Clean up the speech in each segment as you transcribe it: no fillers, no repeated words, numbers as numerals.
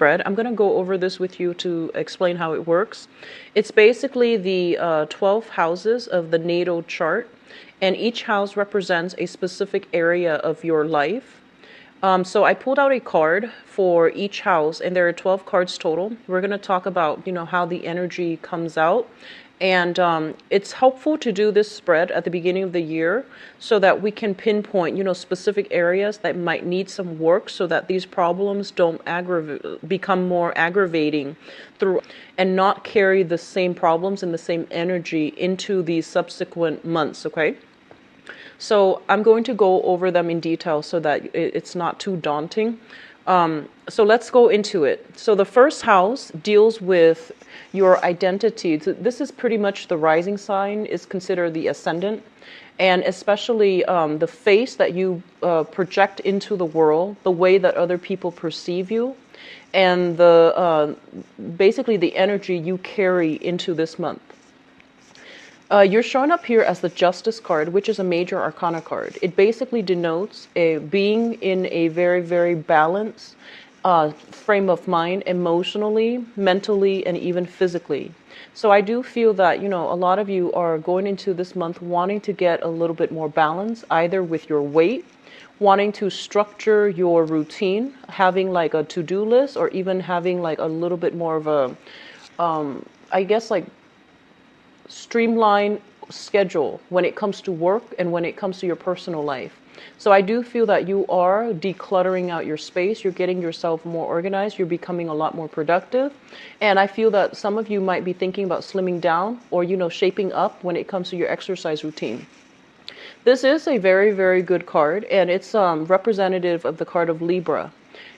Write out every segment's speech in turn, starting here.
spread. I'm going to go over this with you to explain how it works. It's basically the 12 houses of the natal chart, and each house represents a specific area of your life. So I pulled out a card for each house, and there are 12 cards total. We're going to talk about, how the energy comes out. And it's helpful to do this spread at the beginning of the year so that we can pinpoint, specific areas that might need some work so that these problems don't become more aggravating through and not carry the same problems and the same energy into these subsequent months, okay? So I'm going to go over them in detail so that it's not too daunting. So let's go into it. So the first house deals with your identity. So this is pretty much the rising sign, is considered the ascendant, and especially the face that you project into the world, the way that other people perceive you, and the basically the energy you carry into this month. You're showing up here as the Justice card, which is a major arcana card. It basically denotes being in a very, very balanced frame of mind, emotionally, mentally, and even physically. So I do feel that, a lot of you are going into this month wanting to get a little bit more balance, either with your weight, wanting to structure your routine, having like a to-do list, or even having like a little bit more of a, streamline schedule when it comes to work and when it comes to your personal life. So I do feel that you are decluttering out your space. You're getting yourself more organized. You're becoming a lot more productive. And I feel that some of you might be thinking about slimming down or, shaping up when it comes to your exercise routine. This is a very, very good card, and it's representative of the card of Libra.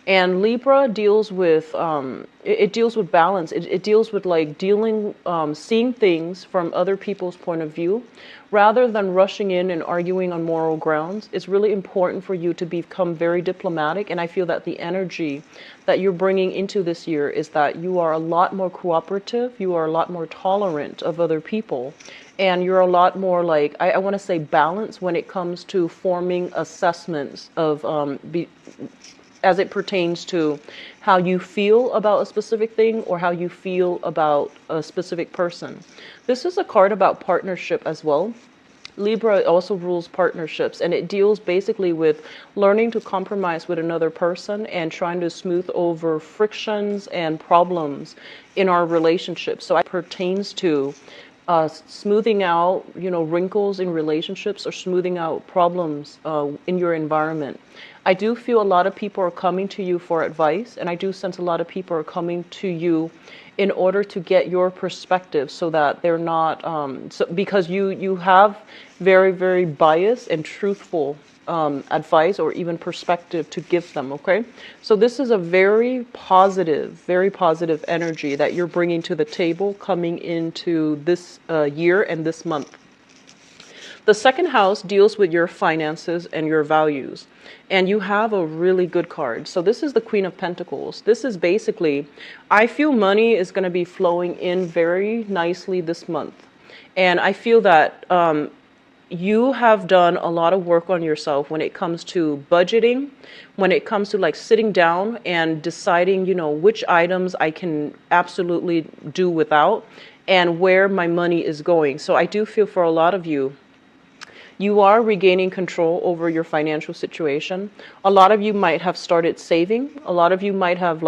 And Libra deals with it deals with balance. It deals with like seeing things from other people's point of view, rather than rushing in and arguing on moral grounds. It's really important for you to become very diplomatic. And I feel that the energy that you're bringing into this year is that you are a lot more cooperative. You are a lot more tolerant of other people. And you're a lot more like, I want to say balanced when it comes to forming assessments of as it pertains to how you feel about a specific thing or how you feel about a specific person. This is a card about partnership as well. Libra also rules partnerships, and it deals basically with learning to compromise with another person and trying to smooth over frictions and problems in our relationship. So it pertains to smoothing out, wrinkles in relationships or smoothing out problems in your environment. I do feel a lot of people are coming to you for advice, and I do sense a lot of people are coming to you in order to get your perspective so that they're not, because you have very, very biased and truthful advice or even perspective to give them, okay? So this is a very positive energy that you're bringing to the table coming into this year and this month. The second house deals with your finances and your values. And you have a really good card. So this is the Queen of Pentacles. This is basically, I feel money is going to be flowing in very nicely this month. And I feel that you have done a lot of work on yourself when it comes to budgeting, when it comes to like sitting down and deciding, which items I can absolutely do without and where my money is going. So I do feel for a lot of you, you are regaining control over your financial situation. A lot of you might have started saving. A lot of you might have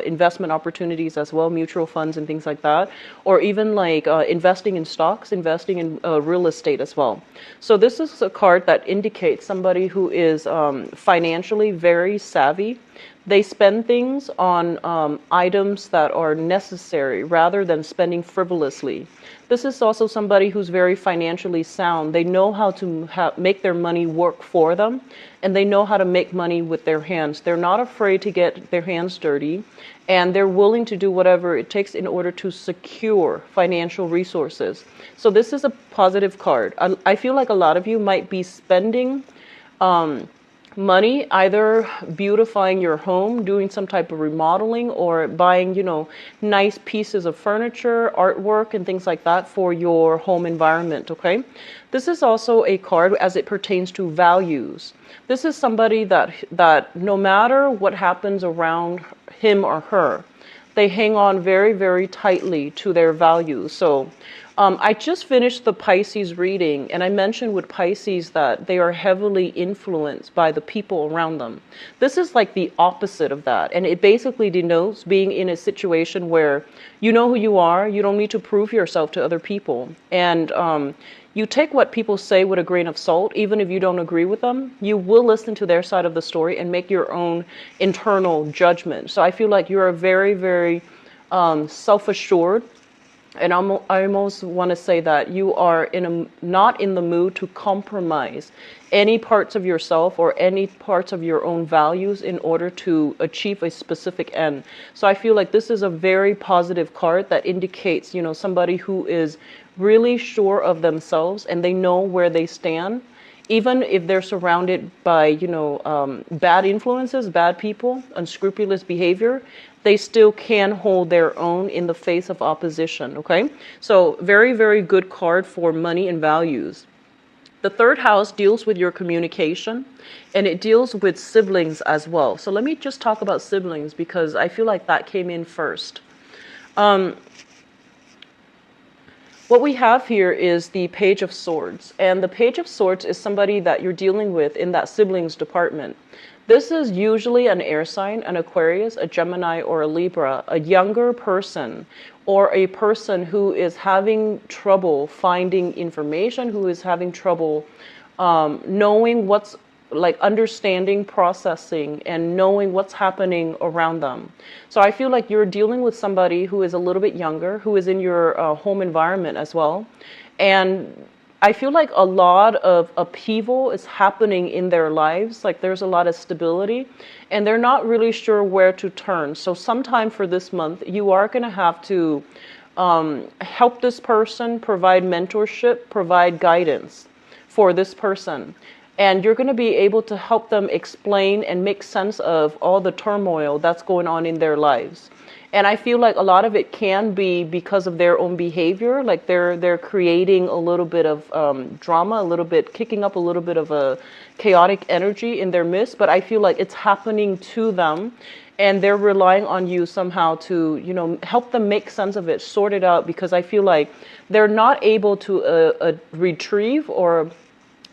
investment opportunities as well, mutual funds and things like that, or even like investing in stocks, investing in real estate as well. So this is a card that indicates somebody who is financially very savvy. They spend things on items that are necessary rather than spending frivolously. This is also somebody who's very financially sound. They know how to make their money work for them, and they know how to make money with their hands. They're not afraid to get their hands dirty, and they're willing to do whatever it takes in order to secure financial resources. So this is a positive card. I feel like a lot of you might be spending money, either beautifying your home, doing some type of remodeling, or buying, nice pieces of furniture, artwork, and things like that for your home environment, okay? This is also a card as it pertains to values. This is somebody that no matter what happens around him or her, they hang on very, very tightly to their values. So I just finished the Pisces reading, and I mentioned with Pisces that they are heavily influenced by the people around them. This is like the opposite of that, and it basically denotes being in a situation where you know who you are, you don't need to prove yourself to other people, and you take what people say with a grain of salt, even if you don't agree with them. You will listen to their side of the story and make your own internal judgment. So I feel like you're a very, very self-assured. And I almost want to say that you are not in the mood to compromise any parts of yourself or any parts of your own values in order to achieve a specific end. So I feel like this is a very positive card that indicates, somebody who is really sure of themselves and they know where they stand. Even if they're surrounded by, bad influences, bad people, unscrupulous behavior, they still can hold their own in the face of opposition, okay? So very, very good card for money and values. The third house deals with your communication, and it deals with siblings as well. So let me just talk about siblings because I feel like that came in first. What we have here is the Page of Swords, and the Page of Swords is somebody that you're dealing with in that siblings department. This is usually an air sign, an Aquarius, a Gemini, or a Libra, a younger person, or a person who is having trouble finding information, who is having trouble knowing what's understanding, processing, and knowing what's happening around them. So I feel like you're dealing with somebody who is a little bit younger, who is in your home environment as well. And I feel like a lot of upheaval is happening in their lives. Like there's a lot of stability and they're not really sure where to turn. So sometime for this month, you are going to have to help this person, provide mentorship, provide guidance for this person. And you're going to be able to help them explain and make sense of all the turmoil that's going on in their lives. And I feel like a lot of it can be because of their own behavior. Like they're creating a little bit of drama, a little bit, kicking up a little bit of a chaotic energy in their midst. But I feel like it's happening to them. And they're relying on you somehow to, help them make sense of it, sort it out. Because I feel like they're not able to retrieve or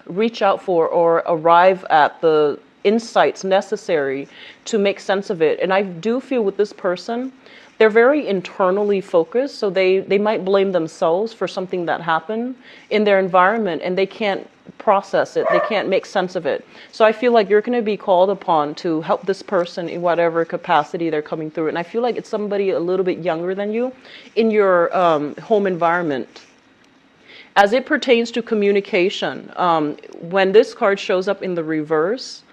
reach out for or arrive at the insights necessary to make sense of it. And I do feel with this person, they're very internally focused. So they might blame themselves for something that happened in their environment and they can't process it. They can't make sense of it. So I feel like you're going to be called upon to help this person in whatever capacity they're coming through. And I feel like it's somebody a little bit younger than you in your home environment. As it pertains to communication, when this card shows up in the reverse,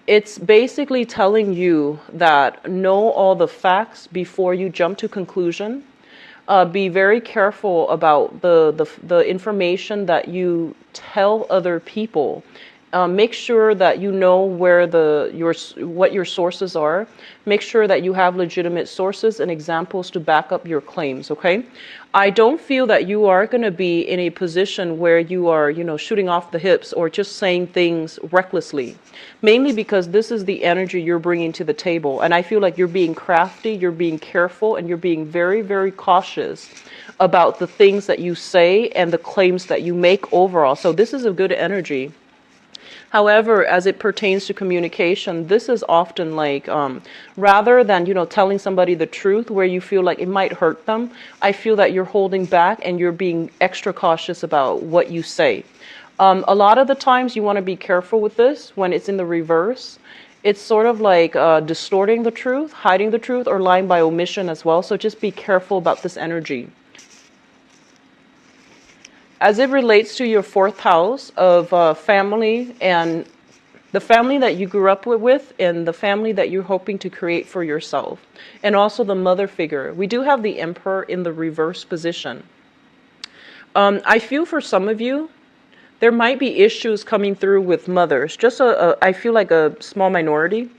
it's basically telling you that know all the facts before you jump to conclusion. Be very careful about the information that you tell other people. Make sure that you know where what your sources are. Make sure that you have legitimate sources and examples to back up your claims, okay? I don't feel that you are going to be in a position where you are, shooting off the hips or just saying things recklessly. Mainly because this is the energy you're bringing to the table. And I feel like you're being crafty, you're being careful, and you're being very, very cautious about the things that you say and the claims that you make overall. So this is a good energy. However, as it pertains to communication, this is often like, rather than, telling somebody the truth where you feel like it might hurt them, I feel that you're holding back and you're being extra cautious about what you say. A lot of the times you want to be careful with this when it's in the reverse. It's sort of like distorting the truth, hiding the truth, or lying by omission as well. So just be careful about this energy. As it relates to your fourth house of family and the family that you grew up with and the family that you're hoping to create for yourself, and also the mother figure, we do have the Emperor in the reverse position. I feel for some of you, there might be issues coming through with mothers. Just I feel like a small minority,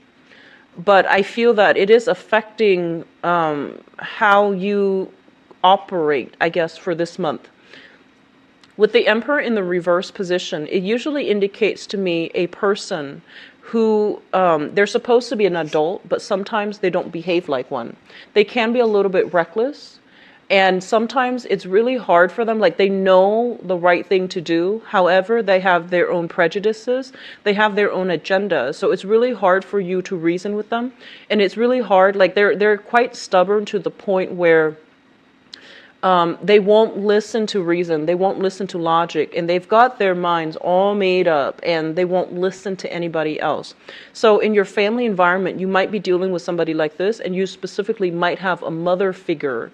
but I feel that it is affecting how you operate, I guess, for this month. With the Emperor in the reverse position, it usually indicates to me a person who they're supposed to be an adult, but sometimes they don't behave like one. They can be a little bit reckless, and sometimes it's really hard for them. Like, they know the right thing to do. However, they have their own prejudices. They have their own agenda. So it's really hard for you to reason with them. And it's really hard. Like, they're quite stubborn to the point where they won't listen to reason. They won't listen to logic, and they've got their minds all made up, and they won't listen to anybody else. So in your family environment, you might be dealing with somebody like this, and you specifically might have a mother figure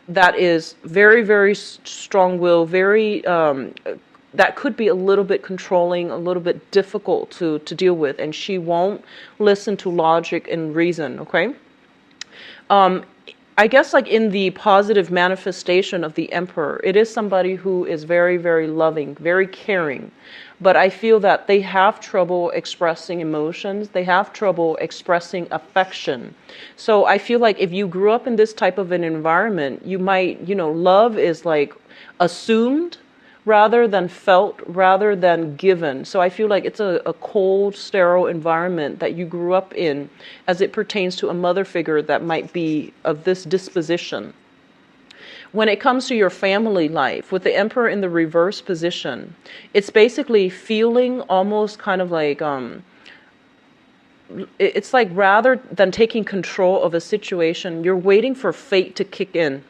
that is very, very strong-willed, very that could be a little bit controlling, a little bit difficult to deal with, and she won't listen to logic and reason. Okay. I guess, like, in the positive manifestation of the Emperor, it is somebody who is very, very loving, very caring. But I feel that they have trouble expressing emotions. They have trouble expressing affection. So I feel like if you grew up in this type of an environment, you might, love is like assumed rather than felt, rather than given. So I feel like it's a cold, sterile environment that you grew up in as it pertains to a mother figure that might be of this disposition. When it comes to your family life, with the Emperor in the reverse position, it's basically feeling almost kind of like, it's like rather than taking control of a situation, you're waiting for fate to kick in.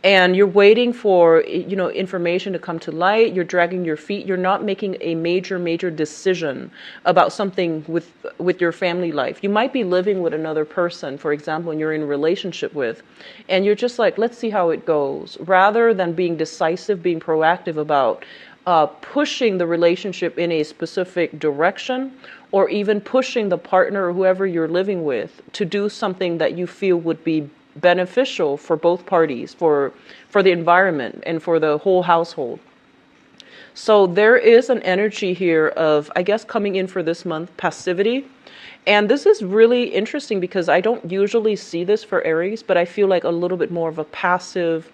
And you're waiting for, information to come to light. You're dragging your feet. You're not making a major decision about something with your family life. You might be living with another person, for example, and you're in a relationship with, and you're just like, let's see how it goes, rather than being decisive, being proactive about pushing the relationship in a specific direction, or even pushing the partner or whoever you're living with to do something that you feel would be beneficial for both parties, for the environment and for the whole household. So there is an energy here of, I guess, coming in for this month, passivity. And this is really interesting because I don't usually see this for Aries, but I feel like a little bit more of a passive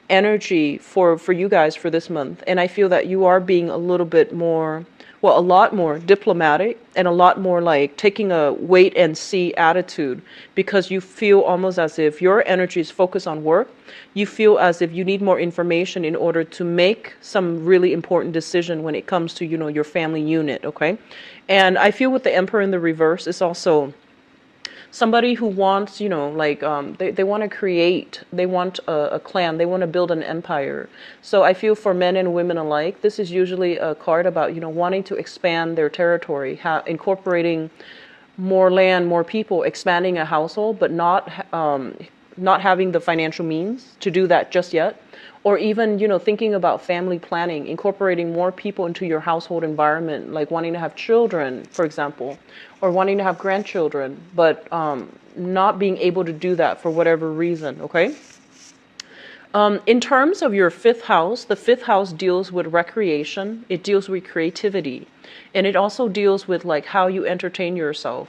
energy for you guys for this month. And I feel that you are being a little bit more, a lot more diplomatic, and a lot more like taking a wait and see attitude, because you feel almost as if your energy is focused on work. You feel as if you need more information in order to make some really important decision when it comes to, your family unit. Okay. And I feel with the Emperor in the reverse, it's also somebody who wants, they want to create, they want a clan, they want to build an empire. So I feel for men and women alike, this is usually a card about, wanting to expand their territory, incorporating more land, more people, expanding a household, but not having the financial means to do that just yet. Or even, thinking about family planning, incorporating more people into your household environment, like wanting to have children, for example, or wanting to have grandchildren, but not being able to do that for whatever reason, okay? In terms of your fifth house, the fifth house deals with recreation. It deals with creativity. And it also deals with like how you entertain yourself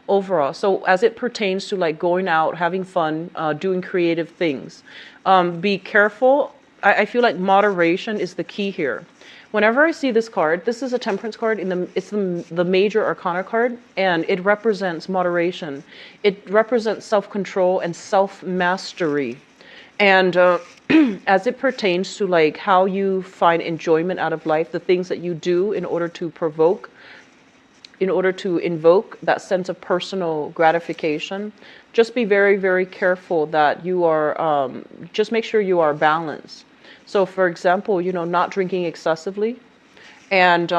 overall. So as it pertains to like going out, having fun, doing creative things, be careful. I feel like moderation is the key here. Whenever I see this card, this is a temperance card. It's the major arcana card, and it represents moderation. It represents self-control and self-mastery. And as it pertains to like how you find enjoyment out of life, the things that you do in order to invoke that sense of personal gratification, just be very, very careful that you are, just make sure you are balanced. So for example, not drinking excessively, and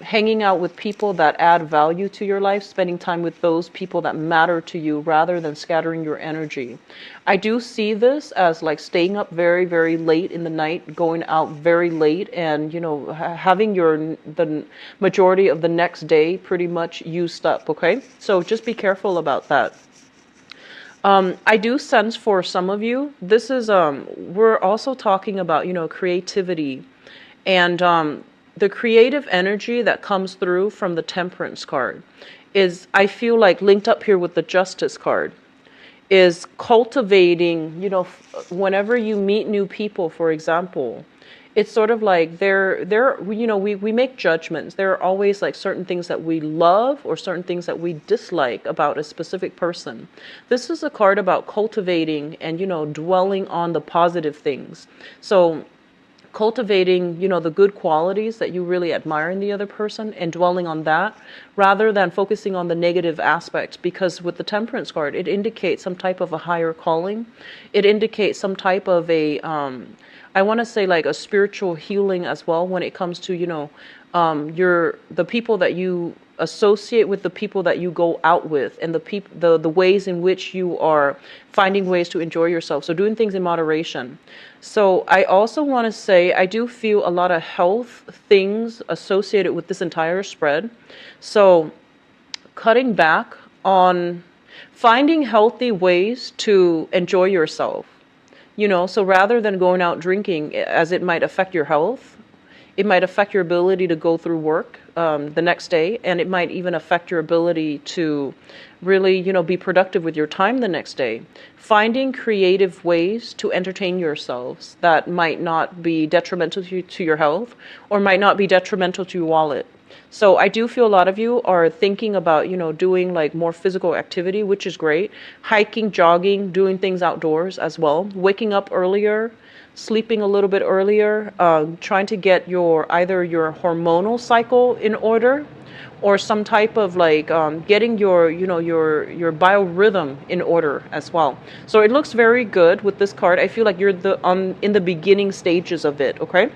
hanging out with people that add value to your life, spending time with those people that matter to you rather than scattering your energy. I do see this as like staying up very, very late in the night, going out very late, and having the majority of the next day pretty much used up. Okay, so just be careful about that. I do sense for some of you, this is we're also talking about creativity, and the creative energy that comes through from the Temperance card is, I feel like, linked up here with the Justice card, is cultivating, whenever you meet new people, for example, it's sort of like we make judgments. There are always like certain things that we love or certain things that we dislike about a specific person. This is a card about cultivating and, dwelling on the positive things. So cultivating, the good qualities that you really admire in the other person and dwelling on that rather than focusing on the negative aspects. Because with the Temperance card, it indicates some type of a higher calling. It indicates some type of I want to say like a spiritual healing as well when it comes to, the people that you associate with, the people that you go out with, and the ways in which you are finding ways to enjoy yourself. So doing things in moderation. So I also want to say I do feel a lot of health things associated with this entire spread. So cutting back on finding healthy ways to enjoy yourself. So rather than going out drinking, as it might affect your health, it might affect your ability to go through work the next day, and it might even affect your ability to really, be productive with your time the next day. Finding creative ways to entertain yourselves that might not be detrimental to your health or might not be detrimental to your wallet. So I do feel a lot of you are thinking about, doing like more physical activity, which is great. Hiking, jogging, doing things outdoors as well. Waking up earlier, sleeping a little bit earlier, trying to get either your hormonal cycle in order or some type of like getting your biorhythm in order as well. So it looks very good with this card. I feel like you're in the beginning stages of it, okay?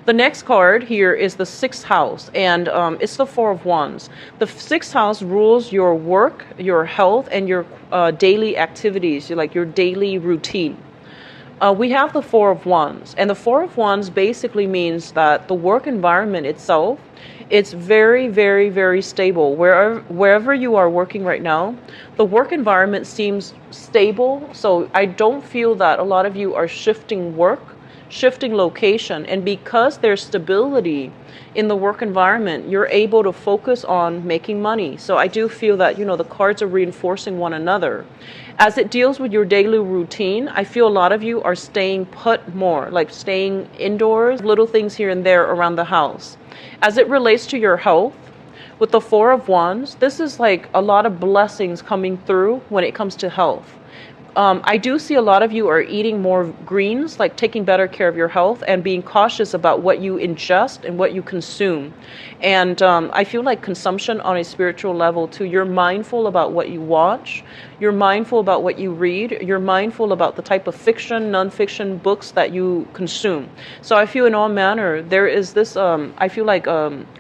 The next card here is the 6th house, and it's the 4 of Wands. The 6th house rules your work, your health, and your daily activities, like your daily routine. We have the 4 of Wands, and the 4 of Wands basically means that the work environment itself, it's very, very, very stable. Wherever you are working right now, the work environment seems stable. So I don't feel that a lot of you are shifting location, and because there's stability in the work environment, you're able to focus on making money. So I do feel that, the cards are reinforcing one another. As it deals with your daily routine, I feel a lot of you are staying put more, like staying indoors, little things here and there around the house. As it relates to your health, with the 4 of Wands, this is like a lot of blessings coming through when it comes to health. I do see a lot of you are eating more greens, like taking better care of your health and being cautious about what you ingest and what you consume. And I feel like consumption on a spiritual level too. You're mindful about what you watch. You're mindful about what you read. You're mindful about the type of fiction, nonfiction books that you consume. So I feel in all manner, there is this, I feel like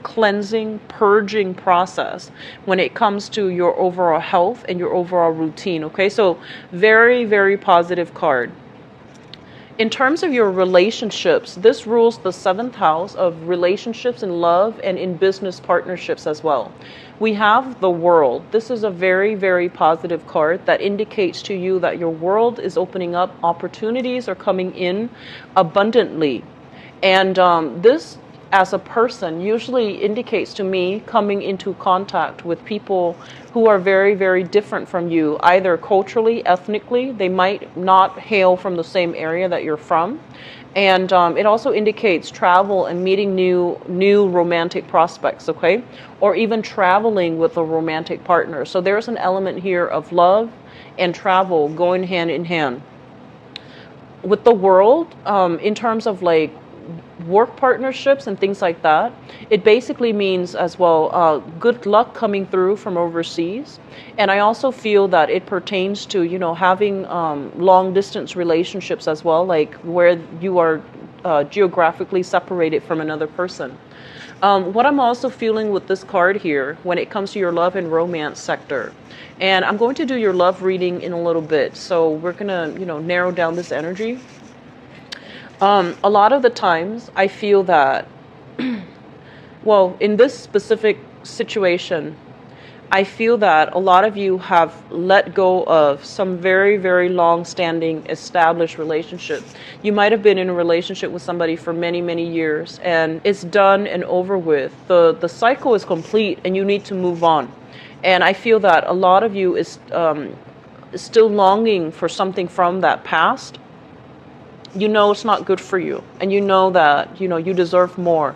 cleansing, purging process when it comes to your overall health and your overall routine. Okay, so very, very positive card. In terms of your relationships, this rules the 7th house of relationships in love and in business partnerships as well. We have the World. This is a very, very positive card that indicates to you that your world is opening up. Opportunities are coming in abundantly. And this, as a person, usually indicates to me coming into contact with people who are very, very different from you, either culturally, ethnically. They might not hail from the same area that you're from. And it also indicates travel and meeting new romantic prospects, okay? Or even traveling with a romantic partner. So there's an element here of love and travel going hand in hand. With the World, in terms of like work partnerships and things like that, it basically means as well good luck coming through from overseas. And I also feel that it pertains to having long distance relationships as well, like where you are geographically separated from another person. What I'm also feeling with this card here when it comes to your love and romance sector, and I'm going to do your love reading in a little bit, so we're gonna narrow down this energy. A lot of the times I feel that, well, in this specific situation, I feel that a lot of you have let go of some very, very long-standing established relationships. You might have been in a relationship with somebody for many, many years, and it's done and over with. The cycle is complete, and you need to move on. And I feel that a lot of you is still longing for something from that past. You know it's not good for you, and you know that you deserve more.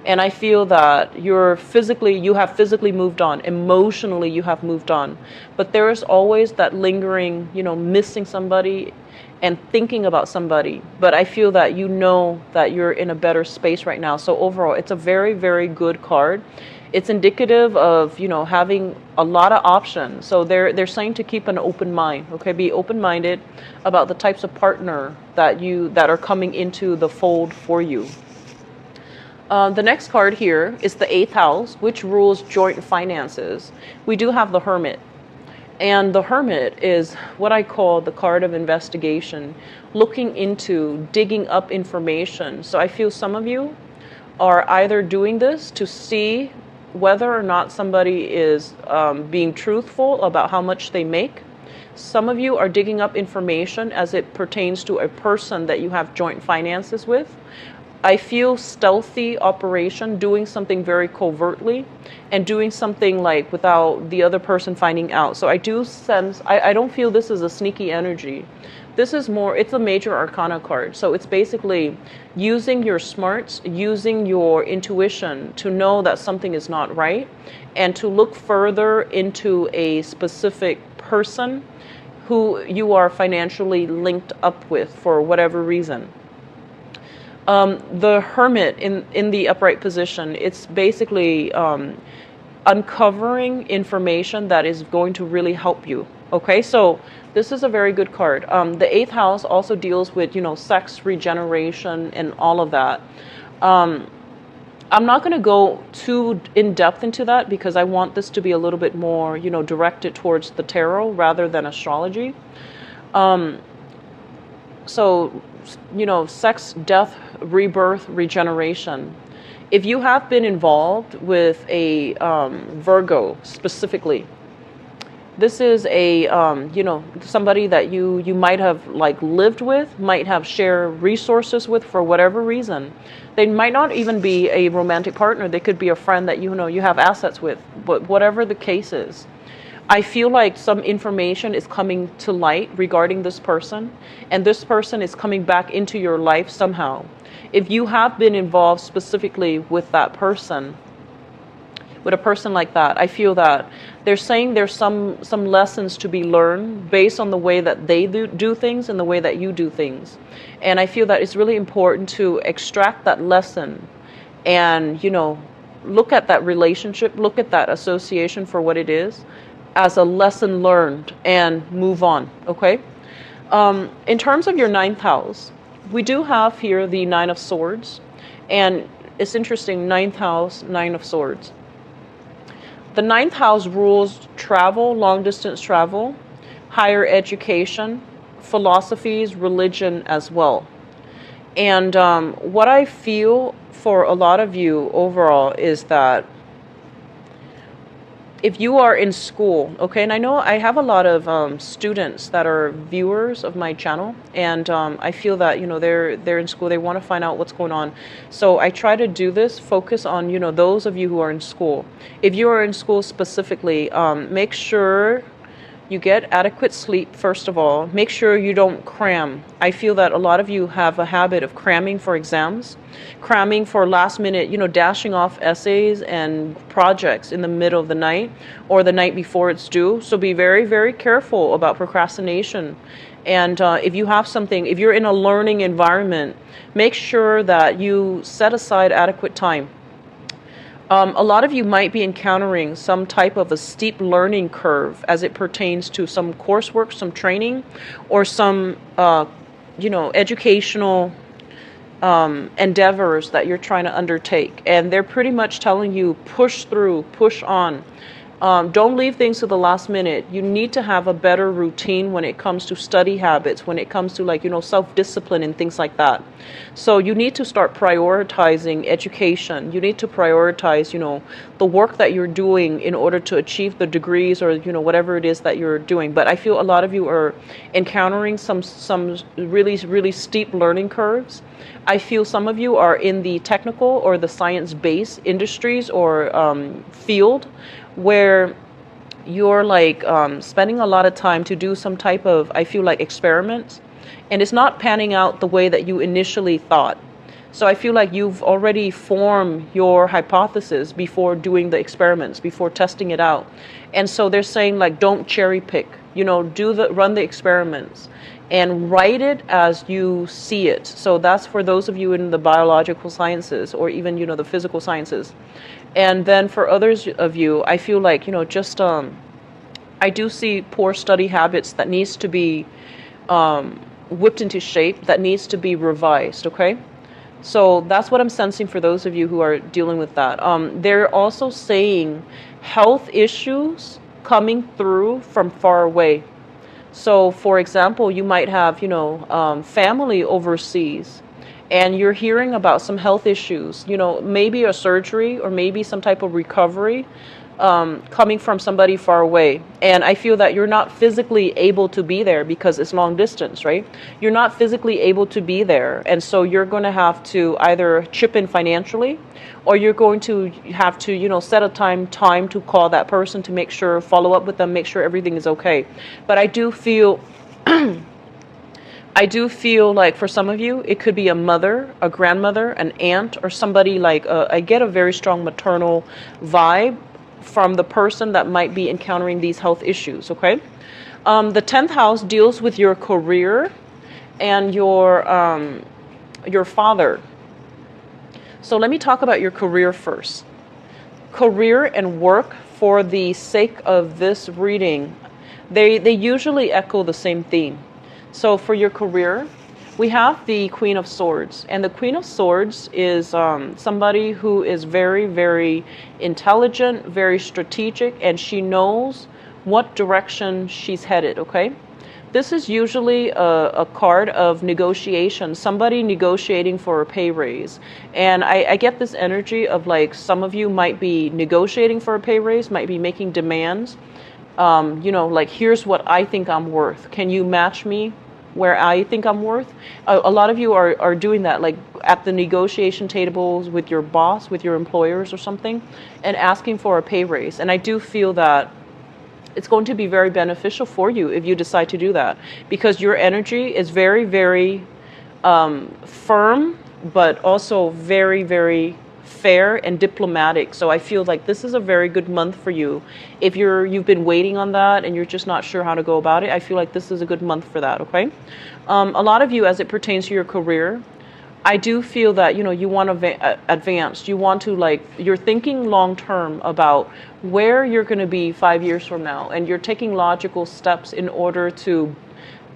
And I feel that you have physically moved on. Emotionally, you have moved on. But there is always that lingering, missing somebody and thinking about somebody. But I feel that you know that you're in a better space right now. So overall, it's a very, very good card. It's indicative of, having a lot of options. So they're saying to keep an open mind, okay? Be open-minded about the types of partner that are coming into the fold for you. The next card here is the 8th house, which rules joint finances. We do have the Hermit. And the Hermit is what I call the card of investigation, looking into, digging up information. So I feel some of you are either doing this to see whether or not somebody is being truthful about how much they make. Some of you are digging up information as it pertains to a person that you have joint finances with. I feel stealthy operation, doing something very covertly and doing something like without the other person finding out. So I do sense, I don't feel this is a sneaky energy. This is more, it's a major arcana card. So it's basically using your smarts, using your intuition to know that something is not right and to look further into a specific person who you are financially linked up with for whatever reason. The Hermit in the upright position, it's basically uncovering information that is going to really help you. Okay, so this is a very good card. The 8th house also deals with, sex, regeneration, and all of that. I'm not going to go too in depth into that because I want this to be a little bit more, directed towards the tarot rather than astrology. So, sex, death, rebirth, regeneration. If you have been involved with a Virgo specifically, this is a, somebody that you might have lived with, might have shared resources with for whatever reason. They might not even be a romantic partner. They could be a friend that you have assets with, but whatever the case is. I feel like some information is coming to light regarding this person, and this person is coming back into your life somehow. If you have been involved specifically with that person, with a person like that, I feel that they're saying there's some lessons to be learned based on the way that they do things and the way that you do things. And I feel that it's really important to extract that lesson and, look at that relationship, look at that association for what it is, as a lesson learned and move on, okay? In terms of your 9th house, we do have here the 9 of Swords, and it's interesting, 9th house, 9 of Swords. The 9th house rules travel, long distance travel, higher education, philosophies, religion as well. And what I feel for a lot of you overall is that if you are in school, okay, and I know I have a lot of students that are viewers of my channel, and I feel that, they're in school, they want to find out what's going on. So I try to do this, focus on, those of you who are in school. If you are in school specifically, make sure you get adequate sleep, first of all. Make sure you don't cram. I feel that a lot of you have a habit of cramming for exams, cramming for last minute, dashing off essays and projects in the middle of the night or the night before it's due. So be very, very careful about procrastination. And if you have something, if you're in a learning environment, make sure that you set aside adequate time. A lot of you might be encountering some type of a steep learning curve as it pertains to some coursework, some training, or some, educational endeavors that you're trying to undertake. And they're pretty much telling you, push through, push on. Don't leave things to the last minute. You need to have a better routine when it comes to study habits, when it comes to like, self-discipline and things like that. So you need to start prioritizing education. You need to prioritize, the work that you're doing in order to achieve the degrees or, whatever it is that you're doing. But I feel a lot of you are encountering some really, really steep learning curves. I feel some of you are in the technical or the science-based industries or field where you're like spending a lot of time to do some type of, I feel like, experiments, and it's not panning out the way that you initially thought. So I feel like you've already formed your hypothesis before doing the experiments, before testing it out. And so they're saying like, don't cherry pick, run the experiments and write it as you see it. So that's for those of you in the biological sciences or even, the physical sciences. And then for others of you, I feel like, I do see poor study habits that needs to be whipped into shape, that needs to be revised, okay? So that's what I'm sensing for those of you who are dealing with that. They're also saying health issues coming through from far away. So, for example, you might have, family overseas, and you're hearing about some health issues, maybe a surgery or maybe some type of recovery coming from somebody far away. And I feel that you're not physically able to be there because it's long distance, right? You're not physically able to be there. And so you're going to have to either chip in financially, or you're going to have to, set a time to call that person to make sure, follow up with them, make sure everything is okay. But I do feel like for some of you, it could be a mother, a grandmother, an aunt, or somebody like, I get a very strong maternal vibe from the person that might be encountering these health issues, okay? The 10th house deals with your career and your father. So let me talk about your career first. Career and work, for the sake of this reading, they usually echo the same theme. So for your career, we have the Queen of Swords. And the Queen of Swords is somebody who is very, very intelligent, very strategic, and she knows what direction she's headed, okay? This is usually a card of negotiation, somebody negotiating for a pay raise. And I get this energy of like some of you might be negotiating for a pay raise, might be making demands. Like, here's what I think I'm worth. Can you match me where I think I'm worth? A lot of you are doing that, like at the negotiation tables with your boss, with your employers or something, and asking for a pay raise. And I do feel that it's going to be very beneficial for you if you decide to do that, because your energy is very, very firm, but also very, very fair and diplomatic. So I feel like this is a very good month for you. If you've been waiting on that and you're just not sure how to go about it, I feel like this is a good month for that, okay? A lot of you, as it pertains to your career, I do feel that, you want to advance. You want to, you're thinking long term about where you're going to be 5 years from now. And you're taking logical steps in order to,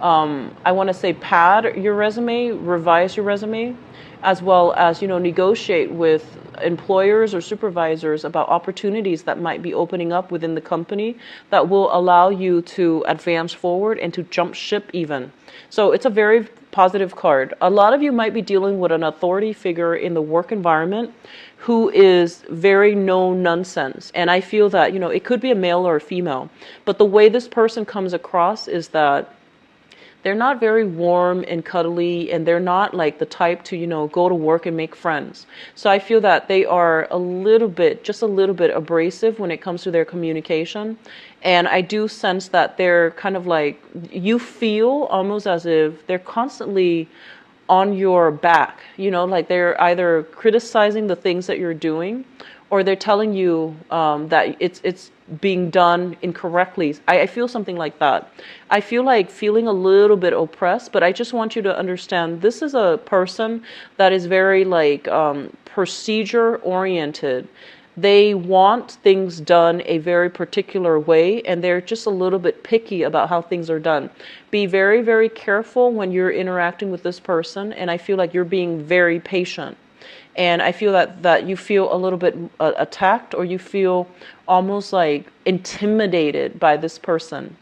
I want to say, pad your resume, revise your resume, as well as, negotiate with employers or supervisors about opportunities that might be opening up within the company that will allow you to advance forward and to jump ship even. So it's a very positive card. A lot of you might be dealing with an authority figure in the work environment who is very no nonsense. And I feel that, it could be a male or a female, but the way this person comes across is that they're not very warm and cuddly, and they're not like the type to, go to work and make friends. So I feel that they are just a little bit abrasive when it comes to their communication. And I do sense that they're kind of like, you feel almost as if they're constantly on your back, like they're either criticizing the things that you're doing, or they're telling you that it's being done incorrectly. I feel something like that. I feel like feeling a little bit oppressed, but I just want you to understand this is a person that is very procedure oriented. They want things done a very particular way, and they're just a little bit picky about how things are done. Be very, very careful when you're interacting with this person, and I feel like you're being very patient. And I feel that you feel a little bit attacked, or you feel almost like intimidated by this person.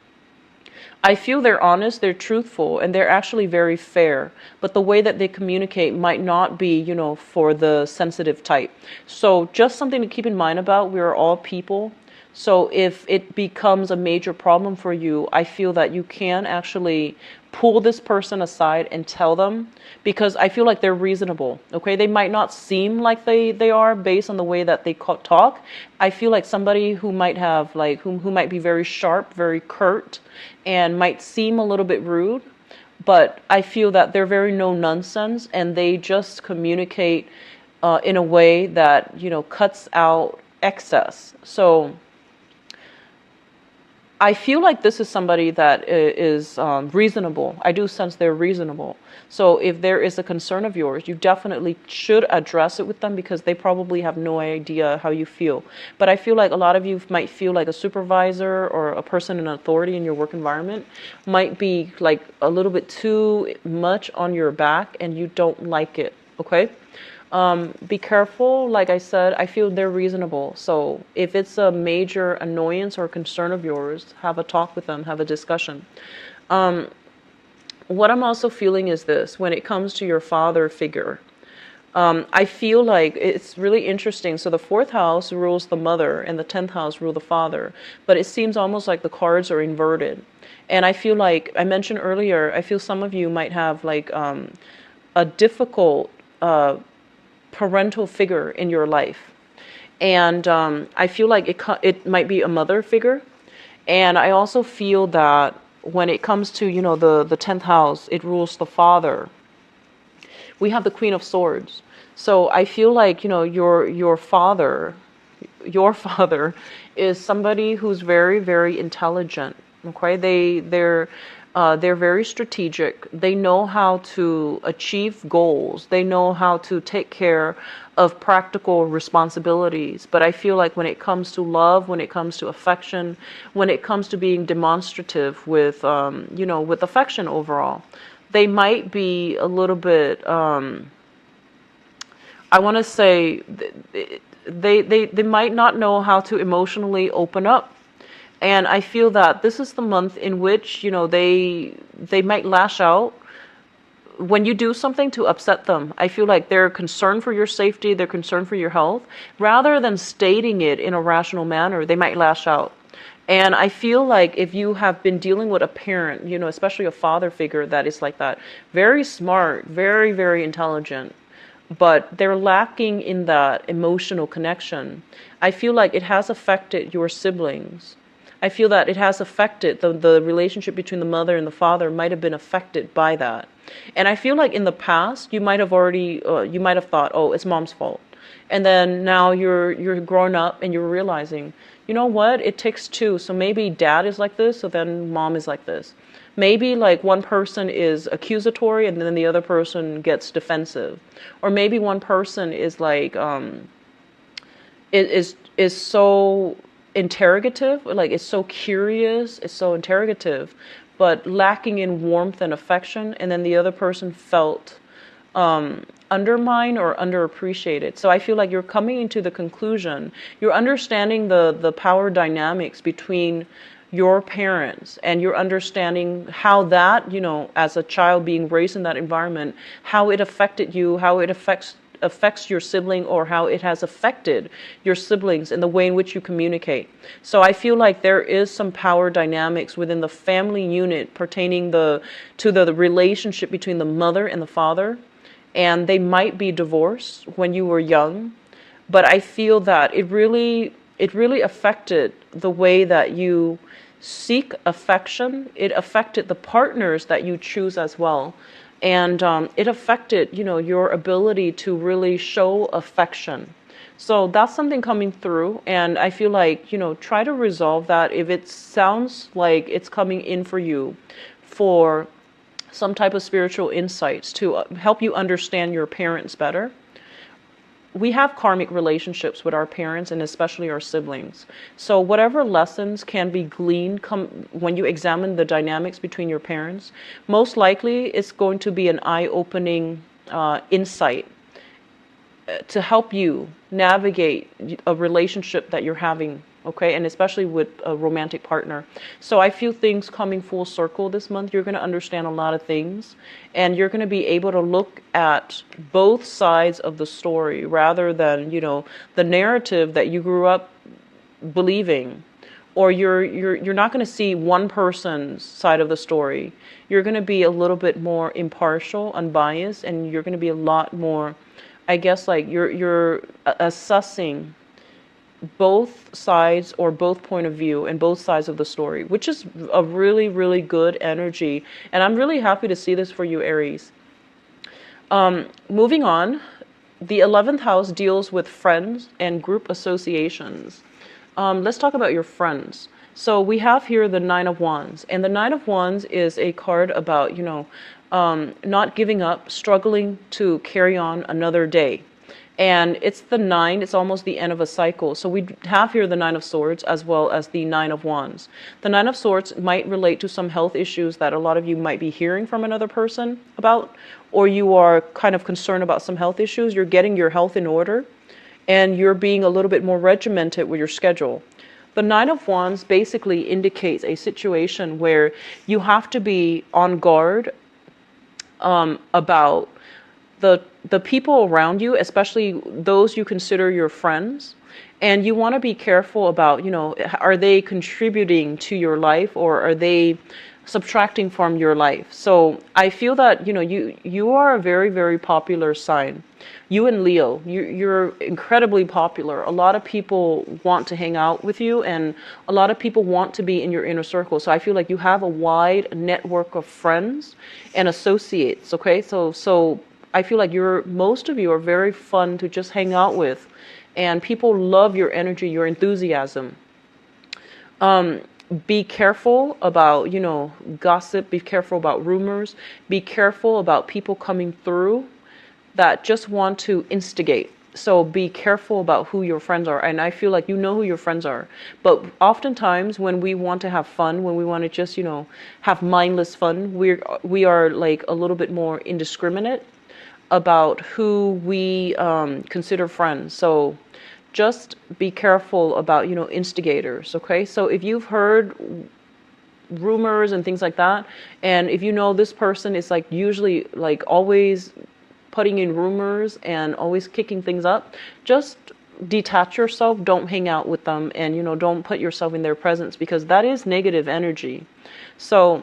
I feel they're honest, they're truthful, and they're actually very fair. But the way that they communicate might not be, for the sensitive type. So just something to keep in mind about, we're all people. So if it becomes a major problem for you, I feel that you can actually pull this person aside and tell them, because I feel like they're reasonable. Okay, they might not seem like they are based on the way that they talk. I feel like somebody who might have like who might be very sharp, very curt, and might seem a little bit rude, but I feel that they're very no nonsense, and they just communicate in a way that cuts out excess. So I feel like this is somebody that is reasonable. I do sense they're reasonable. So if there is a concern of yours, you definitely should address it with them, because they probably have no idea how you feel. But I feel like a lot of you might feel like a supervisor or a person in authority in your work environment might be like a little bit too much on your back, and you don't like it. Okay? Be careful. Like I said, I feel they're reasonable. So if it's a major annoyance or concern of yours, have a talk with them, have a discussion. What I'm also feeling is this: when it comes to your father figure, I feel like it's really interesting. So the 4th house rules the mother, and the 10th house rules the father. But it seems almost like the cards are inverted. And I feel like I mentioned earlier, I feel some of you might have like a difficult parental figure in your life, and I feel like it might be a mother figure. And I also feel that when it comes to the 10th house, it rules the father. We have the Queen of Swords, so I feel like your father is somebody who's very, very intelligent. Okay, they're very strategic. They know how to achieve goals. They know how to take care of practical responsibilities. But I feel like when it comes to love, when it comes to affection, when it comes to being demonstrative with, with affection overall, they might be a little bit, I want to say, they might not know how to emotionally open up. And I feel that this is the month in which, they might lash out when you do something to upset them. I feel like they're concerned for your safety, they're concerned for your health. Rather than stating it in a rational manner, they might lash out. And I feel like if you have been dealing with a parent, especially a father figure that is like that, very smart, very, very intelligent, but they're lacking in that emotional connection, I feel like it has affected your siblings. I feel that it has affected the relationship between the mother and the father might have been affected by that. And I feel like in the past, you might have thought, oh, it's mom's fault. And then now you're growing up and you're realizing, you know what, it takes two. So maybe dad is like this, so then mom is like this. Maybe like one person is accusatory and then the other person gets defensive. Or maybe one person is like, is so interrogative, like it's so curious, it's so interrogative, but lacking in warmth and affection, and then the other person felt undermined or underappreciated. So I feel like you're coming into the conclusion, you're understanding the power dynamics between your parents, and you're understanding how that, as a child being raised in that environment, how it affected you, how it affects your sibling, or how it has affected your siblings in the way in which you communicate. So I feel like there is some power dynamics within the family unit pertaining to the relationship between the mother and the father, and they might be divorced when you were young, but I feel that it really affected the way that you seek affection. It affected the partners that you choose as well. And it affected, your ability to really show affection. So that's something coming through. And I feel like, try to resolve that. If it sounds like it's coming in for you for some type of spiritual insights to help you understand your parents better. We have karmic relationships with our parents and especially our siblings. So whatever lessons can be gleaned when you examine the dynamics between your parents, most likely it's going to be an eye-opening insight to help you navigate a relationship that you're having, okay? And especially with a romantic partner. So I feel things coming full circle this month. You're going to understand a lot of things, and you're going to be able to look at both sides of the story rather than, the narrative that you grew up believing. Or you're not going to see one person's side of the story. You're going to be a little bit more impartial, unbiased, and you're going to be a lot more, I guess, like you're assessing both sides or both point of view and both sides of the story, which is a really, really good energy. And I'm really happy to see this for you, Aries. Moving on, the 11th house deals with friends and group associations. Let's talk about your friends. So we have here the Nine of Wands, and the Nine of Wands is a card about, not giving up, struggling to carry on another day. And it's the 9, it's almost the end of a cycle. So we have here the 9 of Swords as well as the 9 of Wands. The 9 of Swords might relate to some health issues that a lot of you might be hearing from another person about, or you are kind of concerned about some health issues. You're getting your health in order, and you're being a little bit more regimented with your schedule. The 9 of Wands basically indicates a situation where you have to be on guard about the people around you, especially those you consider your friends. And you want to be careful about, are they contributing to your life, or are they subtracting from your life? So I feel that, you are a very, very popular sign. You and Leo, you're incredibly popular. A lot of people want to hang out with you, and a lot of people want to be in your inner circle. So I feel like you have a wide network of friends and associates, okay? So I feel like most of you are very fun to just hang out with, and people love your energy, your enthusiasm. Be careful about, gossip. Be careful about rumors. Be careful about people coming through that just want to instigate. So be careful about who your friends are. And I feel like you know who your friends are. But oftentimes when we want to have fun, when we want to just, have mindless fun, we are like a little bit more indiscriminate about who we consider friends. So just be careful about, instigators, okay? So if you've heard rumors and things like that, and if this person is like usually like always putting in rumors and always kicking things up, just detach yourself. Don't hang out with them, and, don't put yourself in their presence, because that is negative energy. So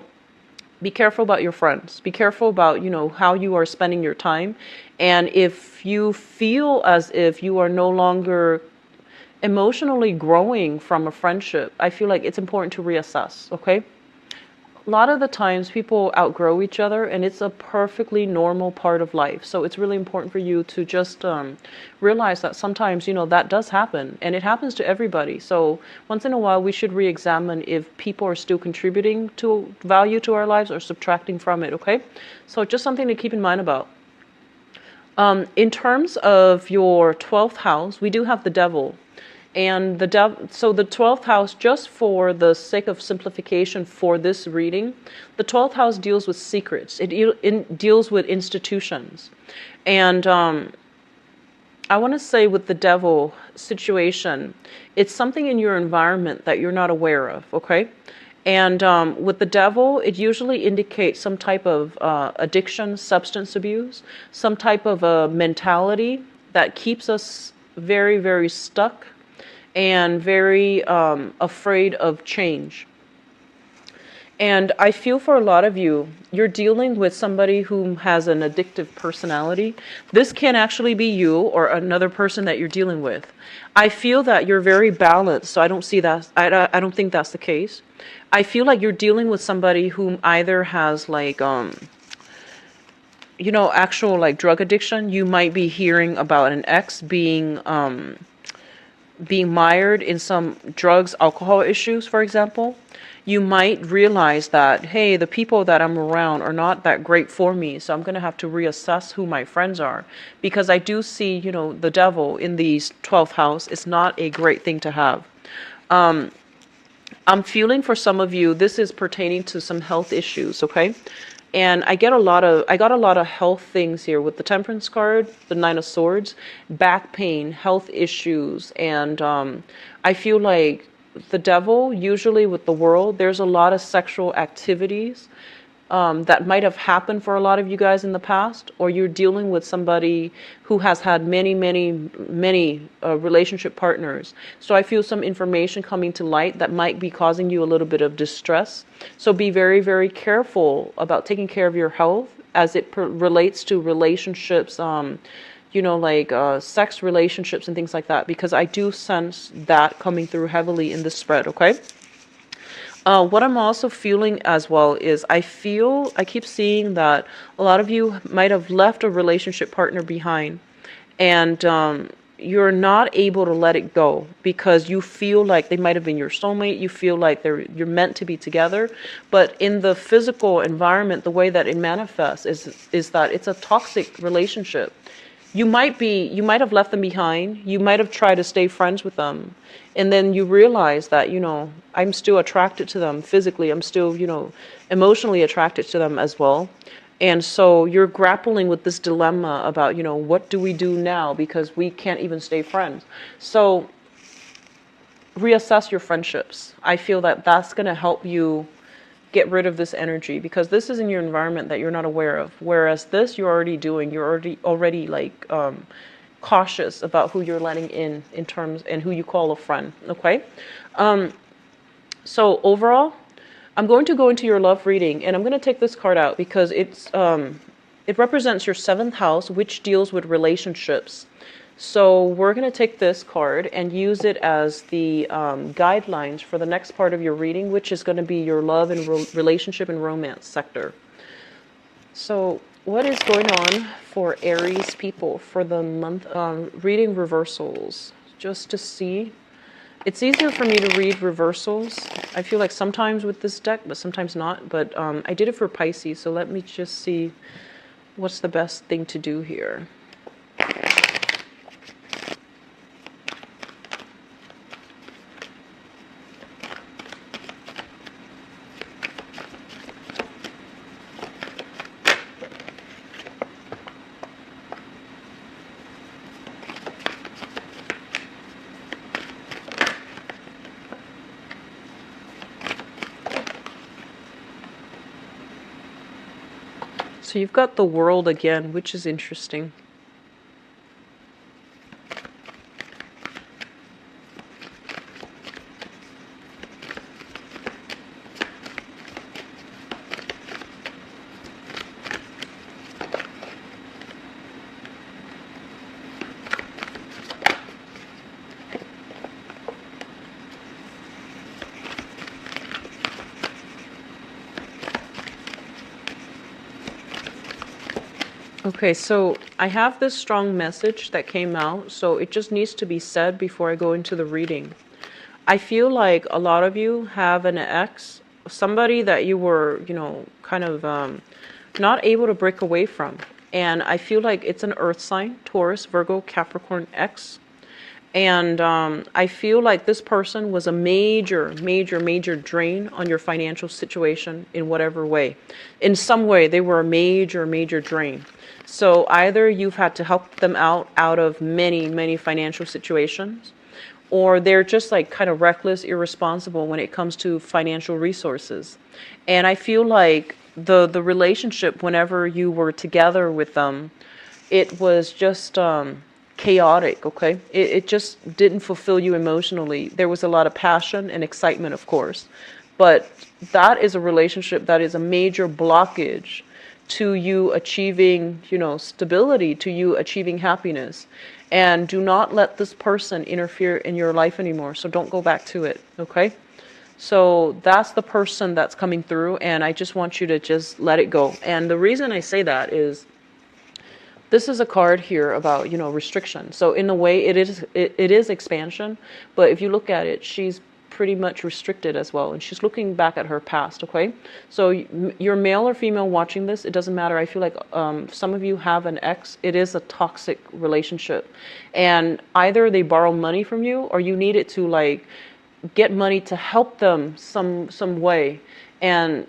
be careful about your friends. Be careful about, how you are spending your time. And if you feel as if you are no longer emotionally growing from a friendship, I feel like it's important to reassess, okay? A lot of the times people outgrow each other, and it's a perfectly normal part of life. So it's really important for you to just realize that sometimes, that does happen, and it happens to everybody. So once in a while, we should re-examine if people are still contributing to value to our lives or subtracting from it, okay? So just something to keep in mind about. In terms of your 12th house, we do have the Devil. And so the 12th house, just for the sake of simplification for this reading, the 12th house deals with secrets. It deals with institutions. And I want to say with the Devil situation, it's something in your environment that you're not aware of, okay? And with the Devil, it usually indicates some type of addiction, substance abuse, some type of a mentality that keeps us very, very stuck and very afraid of change. And I feel for a lot of you, you're dealing with somebody who has an addictive personality. This can actually be you or another person that you're dealing with. I feel that you're very balanced, so I don't see that. I don't think that's the case. I feel like you're dealing with somebody who either has like, actual like drug addiction. You might be hearing about an ex being mired in some drugs, alcohol issues, for example. You might realize that, hey, the people that I'm around are not that great for me, so I'm going to have to reassess who my friends are. Because I do see, the Devil in the 12th house is not a great thing to have. I'm feeling for some of you, this is pertaining to some health issues, okay? And I got a lot of health things here with the Temperance card, the Nine of Swords, back pain, health issues, and I feel like the devil, usually with the world, there's a lot of sexual activities that might have happened for a lot of you guys in the past, or you're dealing with somebody who has had many relationship partners. So I feel some information coming to light that might be causing you a little bit of distress. So be very, very careful about taking care of your health as it relates to relationships, like sex relationships and things like that, because I do sense that coming through heavily in this spread, okay? What I'm also feeling as well is I keep seeing that a lot of you might have left a relationship partner behind, and you're not able to let it go because you feel like they might have been your soulmate. You feel like you're meant to be together, but in the physical environment, the way that it manifests is that it's a toxic relationship. You might have left them behind. You might have tried to stay friends with them. And then you realize that, I'm still attracted to them physically. I'm still, emotionally attracted to them as well. And so you're grappling with this dilemma about, what do we do now? Because we can't even stay friends. So reassess your friendships. I feel that that's going to help you get rid of this energy, because this is in your environment that you're not aware of. Whereas this you're already doing. You're already like cautious about who you're letting in terms and who you call a friend. Okay. So overall, I'm going to go into your love reading, and I'm going to take this card out because it represents your seventh house, which deals with relationships. So we're going to take this card and use it as the guidelines for the next part of your reading, which is going to be your love and relationship and romance sector. So what is going on for Aries people for the month? Reading reversals, just to see. It's easier for me to read reversals. I feel like sometimes with this deck, but sometimes not. But I did it for Pisces, so let me just see what's the best thing to do here. So you've got the World again, which is interesting. Okay, so I have this strong message that came out, so it just needs to be said before I go into the reading. I feel like a lot of you have an ex, somebody that you were, kind of not able to break away from. And I feel like it's an earth sign, Taurus, Virgo, Capricorn, X. And I feel like this person was a major drain on your financial situation in whatever way. In some way, they were a major drain. So either you've had to help them out of many financial situations, or they're just like kind of reckless, irresponsible when it comes to financial resources. And I feel like the relationship, whenever you were together with them, it was just chaotic, okay? It just didn't fulfill you emotionally. There was a lot of passion and excitement, of course, but that is a relationship that is a major blockage to you achieving, stability, to you achieving happiness. And do not let this person interfere in your life anymore. So don't go back to it, okay? So that's the person that's coming through, and I just want you to just let it go. And the reason I say that is this is a card here about, restriction. So in a way, it is expansion, but if you look at it, she's pretty much restricted as well, and she's looking back at her past, okay? So you're male or female watching this, it doesn't matter. I feel like some of you have an ex. It is a toxic relationship, and either they borrow money from you, or you need it to like get money to help them some way, and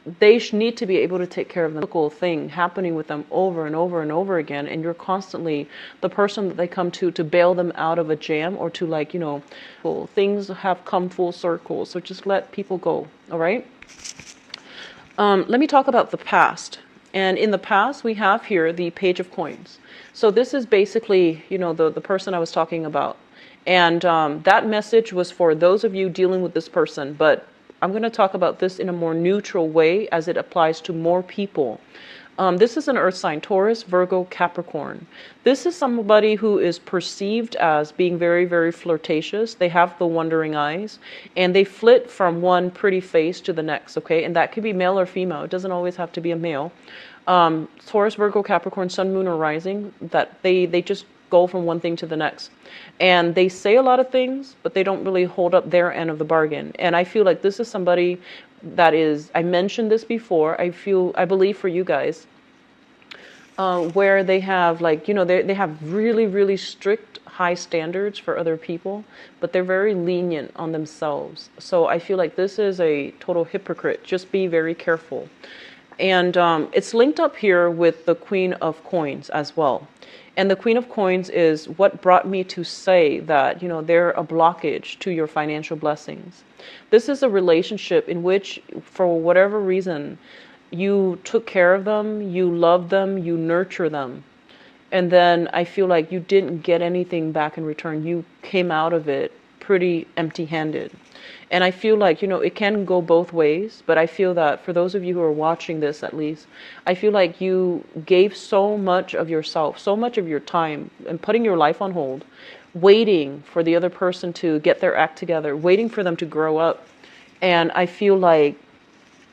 they need to be able to take care of the typical thing happening with them over and over and over again, and you're constantly the person that they come to bail them out of a jam, or to, like, well, things have come full circle, so just let people go. All right. Let me talk about the past. And in the past, we have here the Page of Coins. So this is basically, the person I was talking about. And that message was for those of you dealing with this person. But I'm going to talk about this in a more neutral way as it applies to more people. This is an earth sign: Taurus, Virgo, Capricorn. This is somebody who is perceived as being very, very flirtatious. They have the wandering eyes, and they flit from one pretty face to the next, okay? And that could be male or female. It doesn't always have to be a male. Taurus, Virgo, Capricorn, Sun, Moon, or Rising, that they just go from one thing to the next. And they say a lot of things, but they don't really hold up their end of the bargain. And I feel like this is somebody that is, I mentioned this before, I believe for you guys, where they have, like, they have really, really strict high standards for other people, but they're very lenient on themselves. So I feel like this is a total hypocrite. Just be very careful. And it's linked up here with the Queen of Coins as well. And the Queen of Coins is what brought me to say that, they're a blockage to your financial blessings. This is a relationship in which, for whatever reason, you took care of them, you loved them, you nurture them. And then I feel like you didn't get anything back in return. You came out of it pretty empty-handed. And I feel like, it can go both ways, but I feel that for those of you who are watching this, at least, I feel like you gave so much of yourself, so much of your time, and putting your life on hold, waiting for the other person to get their act together, waiting for them to grow up. And I feel like,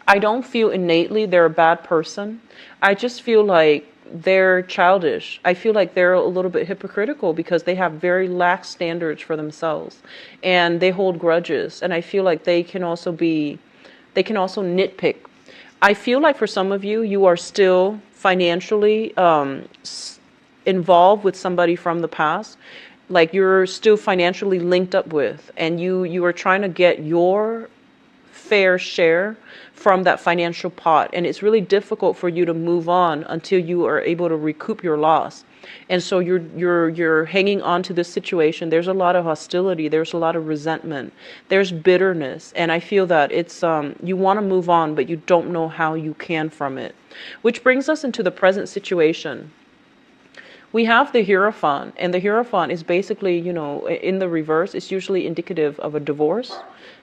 I don't feel innately they're a bad person. I just feel like they're childish. I feel like they're a little bit hypocritical because they have very lax standards for themselves, and they hold grudges. And I feel like they can also nitpick. I feel like for some of you, you are still financially involved with somebody from the past, like you're still financially linked up with, and you are trying to get your fair share from that financial pot, and it's really difficult for you to move on until you are able to recoup your loss. And so you're hanging on to this situation. There's a lot of hostility, there's a lot of resentment, there's bitterness, and I feel that it's you want to move on, but you don't know how you can from it. Which brings us into the present situation. We have the Hierophant, and the Hierophant is basically, in the reverse, it's usually indicative of a divorce,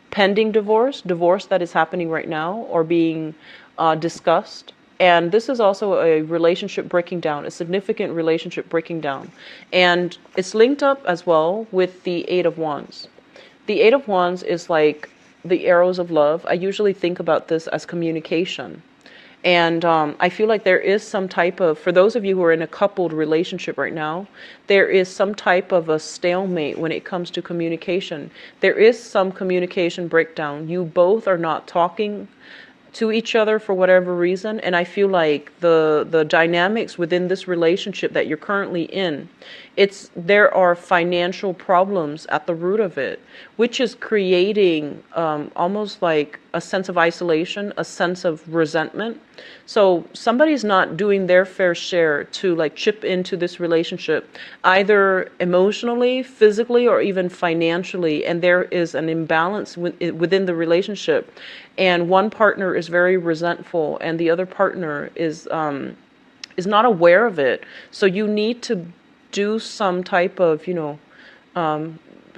pending divorce that is happening right now, or being discussed. And this is also a relationship breaking down, a significant relationship breaking down. And it's linked up as well with the Eight of Wands. The Eight of Wands is like the arrows of love. I usually think about this as communication. And I feel like there is some type of, for those of you who are in a coupled relationship right now, there is some type of a stalemate when it comes to communication. There is some communication breakdown. You both are not talking to each other for whatever reason. And I feel like the dynamics within this relationship that you're currently in, there are financial problems at the root of it, which is creating almost like a sense of isolation, a sense of resentment. So somebody's not doing their fair share to like chip into this relationship, either emotionally, physically, or even financially. And there is an imbalance within the relationship. And one partner is very resentful and the other partner is not aware of it. So you need to do some type of,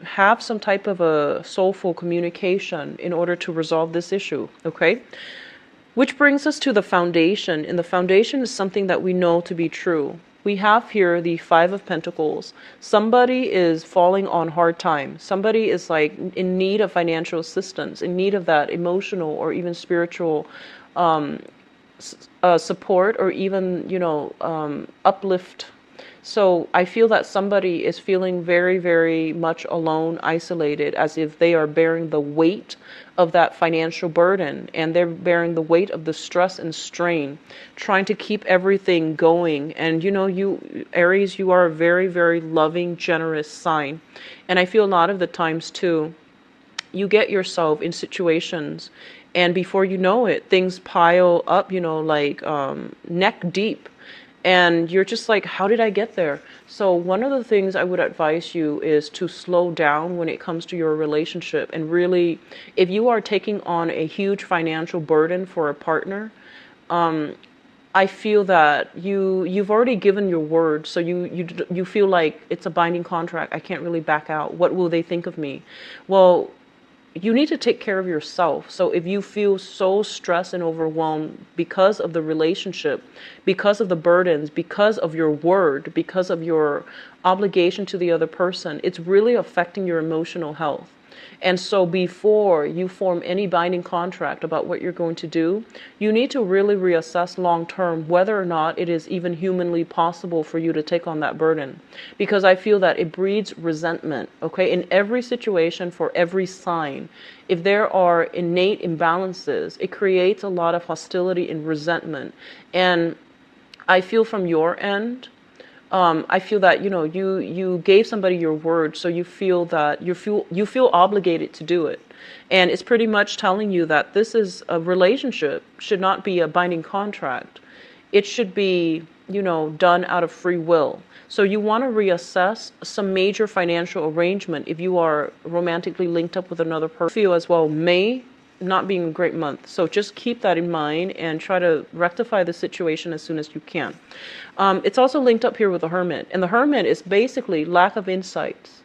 have some type of a soulful communication in order to resolve this issue, okay? Which brings us to the foundation, and the foundation is something that we know to be true. We have here the Five of Pentacles. Somebody is falling on hard times. Somebody is like in need of financial assistance, in need of that emotional or even spiritual support, or even, uplift. So I feel that somebody is feeling very, very much alone, isolated, as if they are bearing the weight of that financial burden, and they're bearing the weight of the stress and strain, trying to keep everything going. And you, Aries, you are a very, very loving, generous sign. And I feel a lot of the times too, you get yourself in situations And before you know it, things pile up, like neck deep. And you're just like, how did I get there? So one of the things I would advise you is to slow down when it comes to your relationship. And really, if you are taking on a huge financial burden for a partner, I feel that you've already given your word, so you feel like it's a binding contract. I can't really back out. What will they think of me? Well, you need to take care of yourself. So if you feel so stressed and overwhelmed because of the relationship, because of the burdens, because of your word, because of your obligation to the other person, it's really affecting your emotional health. And so before you form any binding contract about what you're going to do, you need to really reassess long term whether or not it is even humanly possible for you to take on that burden. Because I feel that it breeds resentment, okay? In every situation, for every sign, if there are innate imbalances, it creates a lot of hostility and resentment. And I feel from your end, I feel that you gave somebody your word, so you feel that you feel obligated to do it, and it's pretty much telling you that this is a relationship should not be a binding contract. It should be done out of free will. So you want to reassess some major financial arrangement if you are romantically linked up with another person. Feel as well May not being a great month. So just keep that in mind and try to rectify the situation as soon as you can. It's also linked up here with the Hermit. And the Hermit is basically lack of insights.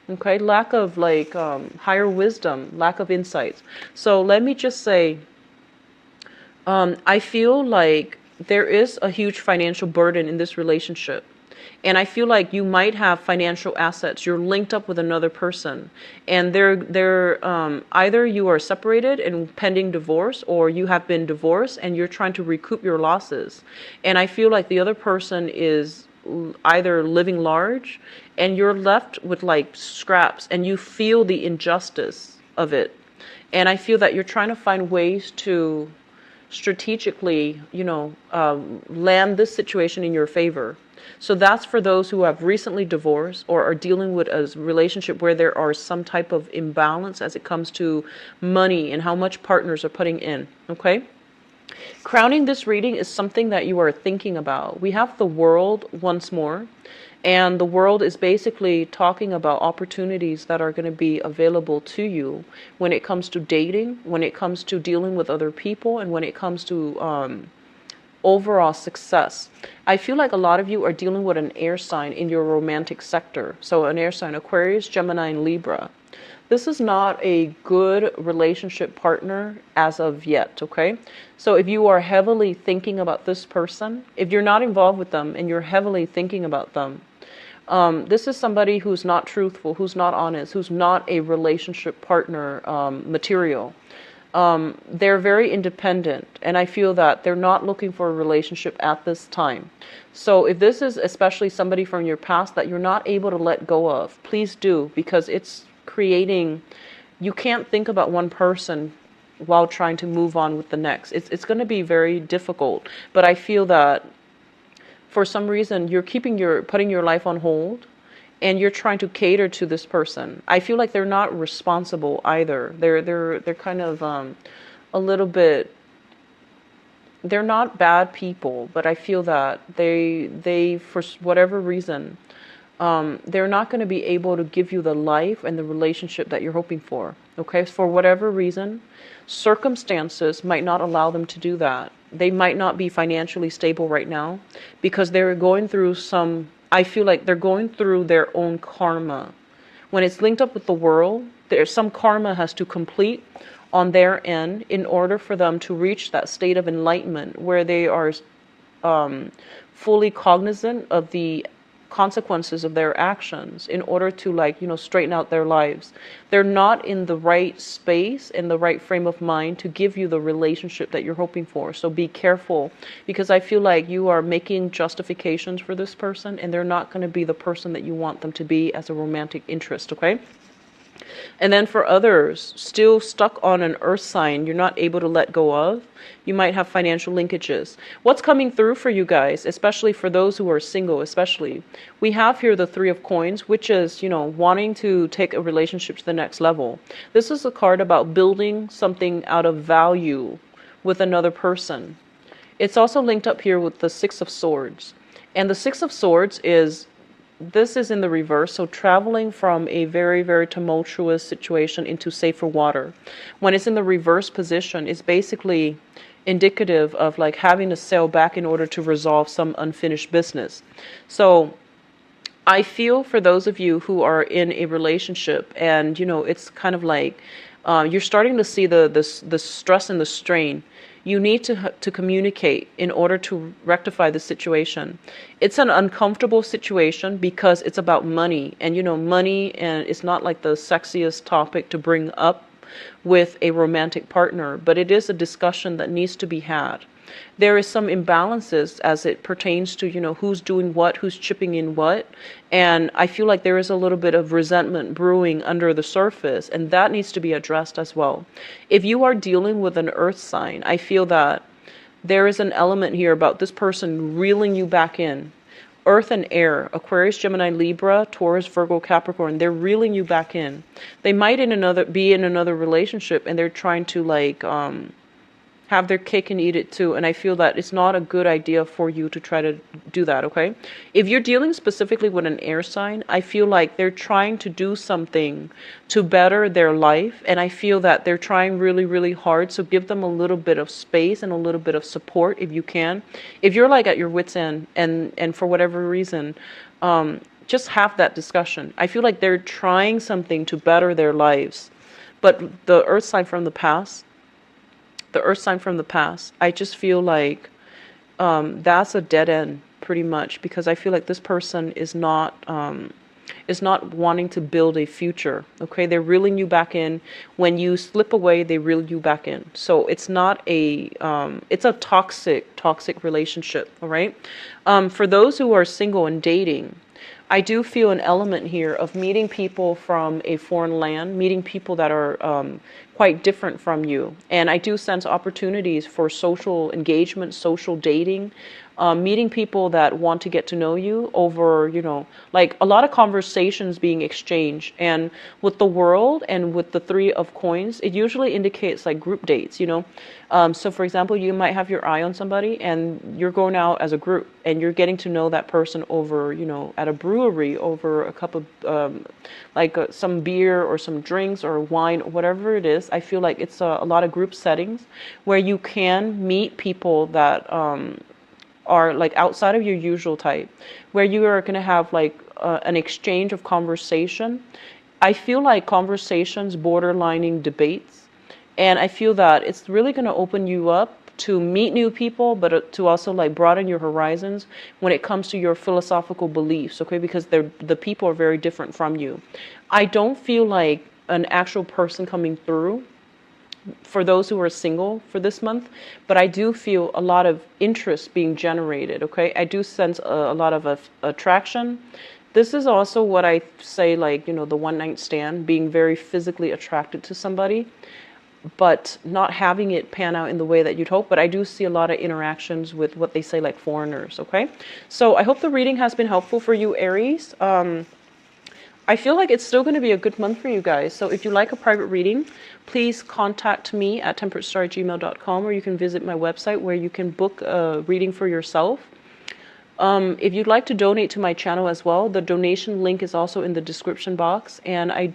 Okay, lack of higher wisdom, lack of insights. So let me just say, I feel like there is a huge financial burden in this relationship. And I feel like you might have financial assets. You're linked up with another person, and they're either you are separated and pending divorce, or you have been divorced and you're trying to recoup your losses. And I feel like the other person is either living large, and you're left with like scraps, and you feel the injustice of it. And I feel that you're trying to find ways to strategically, land this situation in your favor. So that's for those who have recently divorced or are dealing with a relationship where there are some type of imbalance as it comes to money and how much partners are putting in. Okay? Crowning this reading is something that you are thinking about. We have the World once more, and the World is basically talking about opportunities that are going to be available to you when it comes to dating, when it comes to dealing with other people, and when it comes to overall success. I feel like a lot of you are dealing with an air sign in your romantic sector. So an air sign, Aquarius, Gemini, and Libra. This is not a good relationship partner as of yet, okay? So if you are heavily thinking about this person, if you're not involved with them and you're heavily thinking about them, this is somebody who's not truthful, who's not honest, who's not a relationship partner material. They're very independent, and I feel that they're not looking for a relationship at this time. So if this is especially somebody from your past that you're not able to let go of, please do, because it's creating, you can't think about one person while trying to move on with the next. It's going to be very difficult, but I feel that for some reason you're putting your life on hold, and you're trying to cater to this person. I feel like they're not responsible either. They're kind of a little bit. They're not bad people, but I feel that they for whatever reason, they're not going to be able to give you the life and the relationship that you're hoping for. Okay, for whatever reason, circumstances might not allow them to do that. They might not be financially stable right now because they're going through some. I feel like they're going through their own karma. When it's linked up with the World, there's some karma has to complete on their end in order for them to reach that state of enlightenment where they are fully cognizant of the consequences of their actions in order to straighten out their lives. They're not in the right space, in the right frame of mind to give you the relationship that you're hoping for. So be careful, because I feel like you are making justifications for this person and they're not going to be the person that you want them to be as a romantic interest, okay? And then for others, still stuck on an earth sign you're not able to let go of, you might have financial linkages. What's coming through for you guys, especially for those who are single, especially, we have here the Three of Coins, which is, wanting to take a relationship to the next level. This is a card about building something out of value with another person. It's also linked up here with the Six of Swords. And the Six of Swords this is in the reverse, so traveling from a very, very tumultuous situation into safer water. When it's in the reverse position, it's basically indicative of like having to sail back in order to resolve some unfinished business. So I feel for those of you who are in a relationship and, it's kind of like you're starting to see the stress and the strain. You need to communicate in order to rectify the situation. It's an uncomfortable situation because it's about money. And, money, and it's not like the sexiest topic to bring up with a romantic partner, but it is a discussion that needs to be had. There is some imbalances as it pertains to, who's doing what, who's chipping in what. And I feel like there is a little bit of resentment brewing under the surface, and that needs to be addressed as well. If you are dealing with an earth sign, I feel that there is an element here about this person reeling you back in. Earth and air, Aquarius, Gemini, Libra, Taurus, Virgo, Capricorn, they're reeling you back in. They might be in another relationship and they're trying to have their cake and eat it too. And I feel that it's not a good idea for you to try to do that, okay? If you're dealing specifically with an air sign, I feel like they're trying to do something to better their life. And I feel that they're trying really, really hard. So give them a little bit of space and a little bit of support if you can. If you're like at your wit's end and for whatever reason, just have that discussion. I feel like they're trying something to better their lives. But the earth sign from the past, I just feel like that's a dead end pretty much, because I feel like this person is not wanting to build a future. Okay, they're reeling you back in. When you slip away, they reel you back in. So it's not it's a toxic relationship. All right. For those who are single and dating, I do feel an element here of meeting people from a foreign land, meeting people that are quite different from you. And I do sense opportunities for social engagement, social dating, meeting people that want to get to know you over, like a lot of conversations being exchanged. And with the world and with the Three of Coins, it usually indicates like group dates, So for example, you might have your eye on somebody and you're going out as a group and you're getting to know that person over, at a brewery, over a cup of some beer or some drinks or wine, or whatever it is. I feel like it's a lot of group settings where you can meet people that are like outside of your usual type, where you are going to have like an exchange of conversation. I feel like conversations borderlining debates, and I feel that it's really going to open you up to meet new people, but to also like broaden your horizons when it comes to your philosophical beliefs, okay? Because the people are very different from you. I don't feel like an actual person coming through for those who are single for this month, but I do feel a lot of interest being generated, okay? I do sense a lot of attraction. This is also what I say, like, the one night stand, being very physically attracted to somebody, but not having it pan out in the way that you'd hope. But I do see a lot of interactions with what they say, like foreigners, okay? So I hope the reading has been helpful for you, Aries. I feel like it's still going to be a good month for you guys. So if you like a private reading, please contact me at temperatestar@gmail.com, or you can visit my website where you can book a reading for yourself. If you'd like to donate to my channel as well, the donation link is also in the description box. And I